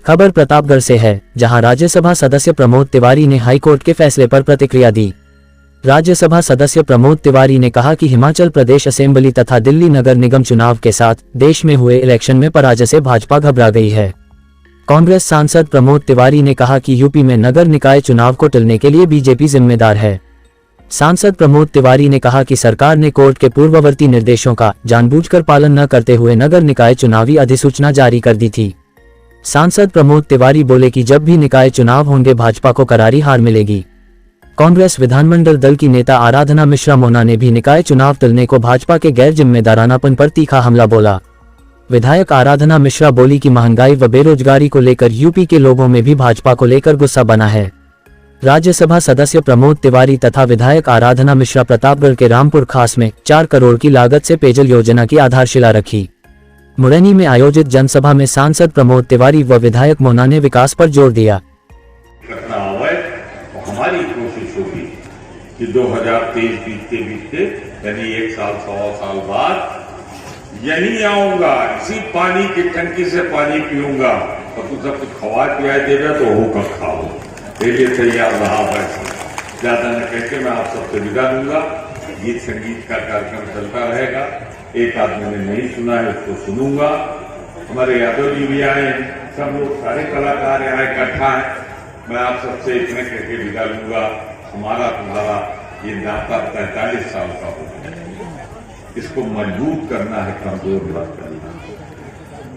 खबर प्रतापगढ़ से है, जहां राज्यसभा सदस्य प्रमोद तिवारी ने हाईकोर्ट के फैसले पर प्रतिक्रिया दी। राज्यसभा सदस्य प्रमोद तिवारी ने कहा कि हिमाचल प्रदेश असेंबली तथा दिल्ली नगर निगम चुनाव के साथ देश में हुए इलेक्शन में पराजय से भाजपा घबरा गई है। कांग्रेस सांसद प्रमोद तिवारी ने कहा कि यूपी में नगर निकाय चुनाव को टलने के लिए बीजेपी जिम्मेदार है। सांसद प्रमोद तिवारी ने कहा कि सरकार ने कोर्ट के पूर्ववर्ती निर्देशों का जानबूझकर पालन न करते हुए नगर निकाय चुनावी अधिसूचना जारी कर दी थी। सांसद प्रमोद तिवारी बोले कि जब भी निकाय चुनाव होंगे भाजपा को करारी हार मिलेगी। कांग्रेस विधानमंडल दल की नेता आराधना मिश्रा मोना ने भी निकाय चुनाव टलने को भाजपा के गैर जिम्मेदारानापन पर तीखा हमला बोला। विधायक आराधना मिश्रा बोली कि महंगाई व बेरोजगारी को लेकर यूपी के लोगों में भी भाजपा को लेकर गुस्सा बना है। राज्यसभा सदस्य प्रमोद तिवारी तथा विधायक आराधना मिश्रा प्रतापगढ़ के रामपुर खास में 4 करोड़ की लागत से पेयजल योजना की आधारशिला रखी। मुरैनी में आयोजित जनसभा में सांसद प्रमोद तिवारी व विधायक मोना ने विकास पर जोर दिया। हमारी कोशिश होगी कि 2023 बीतते यानी 1 साल 1.25 साल बाद यही आऊंगा, इसी पानी की टंकी से पानी पीऊंगा और तू सब कुछ खवा पिया देगा तो होकर खाओ। लिए तैयार रहा बस ज्यादा न कहकर मैं आप सबसे विदा दूंगा। गीत संगीत का कार्यक्रम चलता रहेगा। एक आदमी ने नहीं सुना है उसको सुनूंगा। हमारे यादव जी भी आए, सब लोग सारे कलाकार यहाँ इकट्ठा है। मैं आप सबसे इतने कहकर विदा लूंगा। हमारा तुम्हारा ये नाता 45 साल का हो गया, इसको मजबूत करना है, कमजोर मत करना।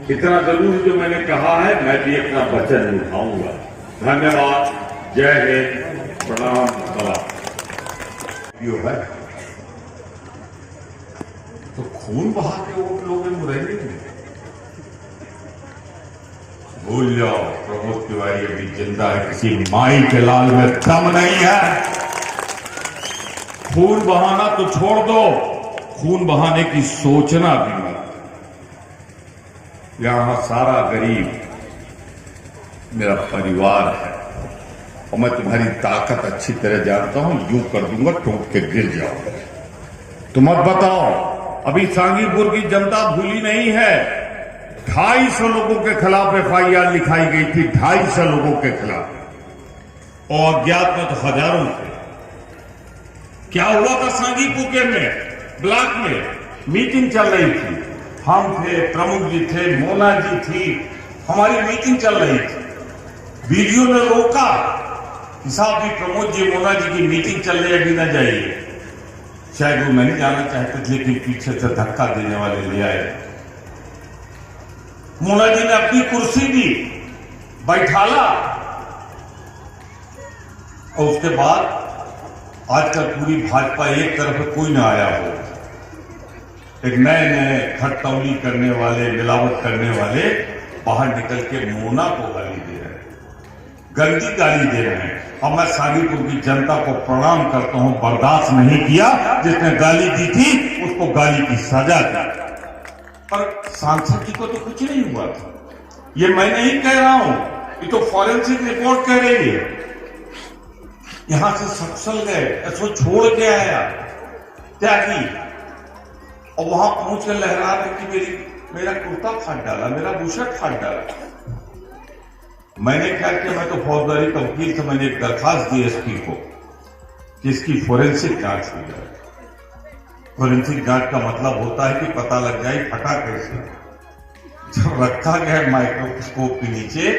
इतना जरूर जो मैंने कहा है, मैं भी अपना वचन निभाऊंगा। धन्यवाद। जय हिंद। प्रणाम। है तो खून बहा के वोट लोगे मुरैनी में, भूल जाओ। प्रमोद तिवारी अभी जिंदा है, किसी माई के लाल में दम नहीं है। खून बहाना तो छोड़ दो, खून बहाने की सोचना भी मत। यहां सारा गरीब मेरा परिवार है और मैं तुम्हारी ताकत अच्छी तरह जानता हूं। यूं कर दूंगा टूट के गिर जाओ। तुम मत बताओ, अभी सांगीपुर की जनता भूली नहीं है। 250 लोगों के खिलाफ FIR लिखाई गई थी, 250 लोगों के खिलाफ, और अज्ञात में तो हजारों थे। क्या हुआ था सांगीपुर के में ब्लॉक में मीटिंग चल रही थी, हम थे, प्रमुख जी थे, मोना जी थी, हमारी मीटिंग चल रही थी। वीडियो ने रोका कि साहब जी प्रमोद जी मोना जी की मीटिंग चल रही है, अभी न जाइए। शायद वो नहीं जाना चाहते थे, लेकिन पीछे से धक्का देने वाले ले आए। मोना जी ने अपनी कुर्सी दी, बैठाला, और उसके बाद आजकल पूरी भाजपा एक तरफ कोई ना आया हो। एक नए नए खटतौली करने वाले, मिलावट करने वाले बाहर निकल के मोना को गाली दे रहे हैं, गंदी गाली दे रहे हैं। और मैं सांगीपुर की जनता को प्रणाम करता हूं, बर्दाश्त नहीं किया। जिसने गाली दी थी उसको गाली की सजा दी। पर सांसद जी को तो कुछ नहीं हुआ था। ये मैं नहीं कह रहा हूं, ये तो फॉरेंसिक रिपोर्ट कह रही है। यहां से सक्सल गए, ऐसो छोड़ के आया त्यागी, और वहां पहुंच कर लहरा रहे कि मेरा कुर्ता फाड़ डाला, मेरा बुशर्ट फाड़ डाला। मैंने क्या किया, मैं तो फौजदारी का वकील था, मैंने एक दरखास्त दी SP को कि इसकी फोरेंसिक जांच हो जाए। फोरेंसिक जांच का मतलब होता है कि पता लग जाए फटा कैसे। जब रखा गया माइक्रोस्कोप के नीचे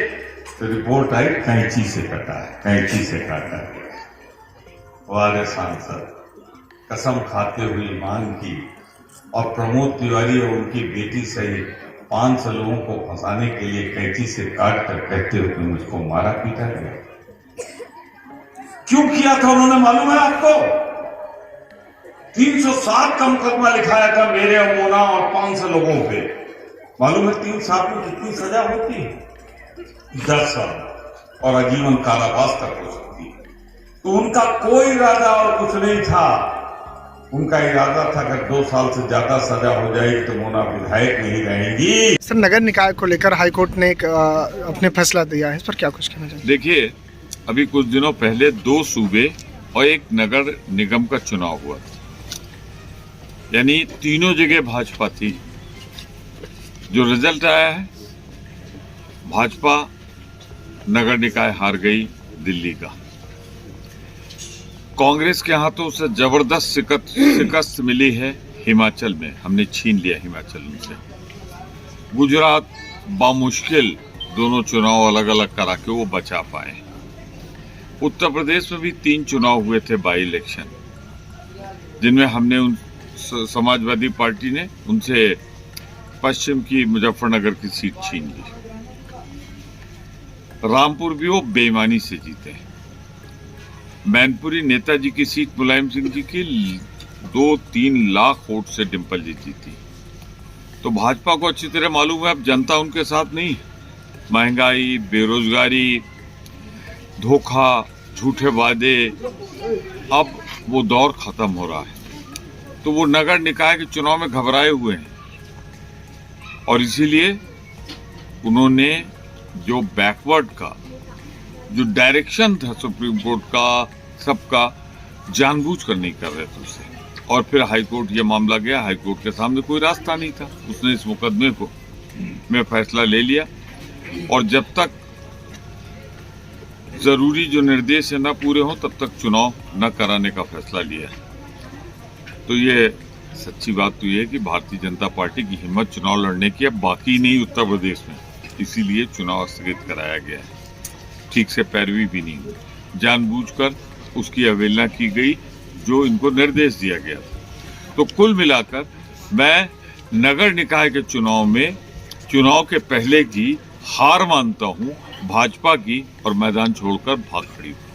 तो रिपोर्ट आई कैंची से कटा है, कैंची से काटा है। वाले सांसद कसम खाते हुए मांग की, और प्रमोद तिवारी और उनकी बेटी सहित 500 लोगों को फंसाने के लिए कैंची से काट कर कहते हुए मुझको मारा पीटा गया। क्यों किया था उन्होंने मालूम है आपको? 307 का मुकदमा लिखाया था मेरे और मोना और 500 लोगों पे। मालूम है 3 साल में कितनी सजा होती है? 10 साल और आजीवन कारावास तक हो सकती है। तो उनका कोई इरादा और कुछ नहीं था। उनका इरादा था अगर 2 साल से ज्यादा सजा हो जाएगी तो मोना विधायक नहीं रहेंगी। सर, नगर निकाय को लेकर हाईकोर्ट ने अपने फैसला दिया है, इस पर क्या कुछ कहना चाहिए? देखिए, अभी कुछ दिनों पहले 2 सूबे और एक नगर निगम का चुनाव हुआ था, यानी तीनों जगह भाजपा थी। जो रिजल्ट आया है, भाजपा नगर निकाय हार गई दिल्ली का। कांग्रेस के हाथों से जबरदस्त शिकस्त मिली है हिमाचल में, हमने छीन लिया हिमाचल उनसे। गुजरात बामुश्किल दोनों चुनाव अलग अलग करा के वो बचा पाए। उत्तर प्रदेश में भी 3 चुनाव हुए थे बाई इलेक्शन, जिनमें हमने उन समाजवादी पार्टी ने उनसे पश्चिम की मुजफ्फरनगर की सीट छीन ली। रामपुर भी वो बेईमानी से जीते। मैनपुरी नेताजी की सीट मुलायम सिंह जी की 2-3 लाख वोट से डिंपल जी जीती। तो भाजपा को अच्छी तरह मालूम है अब जनता उनके साथ नहीं। महंगाई, बेरोजगारी, धोखा, झूठे वादे, अब वो दौर खत्म हो रहा है। तो वो नगर निकाय के चुनाव में घबराए हुए हैं और इसीलिए उन्होंने जो बैकवर्ड का जो डायरेक्शन था सुप्रीम कोर्ट का सबका, जानबूझकर नहीं कर रहे थे उसे। और फिर हाईकोर्ट ये मामला गया, हाईकोर्ट के सामने कोई रास्ता नहीं था, उसने इस मुकदमे को में फैसला ले लिया और जब तक जरूरी जो निर्देश है न पूरे हों तब तक चुनाव न कराने का फैसला लिया। तो ये सच्ची बात तो ये है कि भारतीय जनता पार्टी की हिम्मत चुनाव लड़ने की अब बाकी नहीं उत्तर प्रदेश में, इसीलिए चुनाव स्थगित कराया गया है। ठीक से पैरवी भी नहीं हुई, जानबूझकर उसकी अवहेलना की गई जो इनको निर्देश दिया गया था। तो कुल मिलाकर मैं नगर निकाय के चुनाव में चुनाव के पहले की हार मानता हूं भाजपा की और मैदान छोड़कर भाग खड़ी हूं।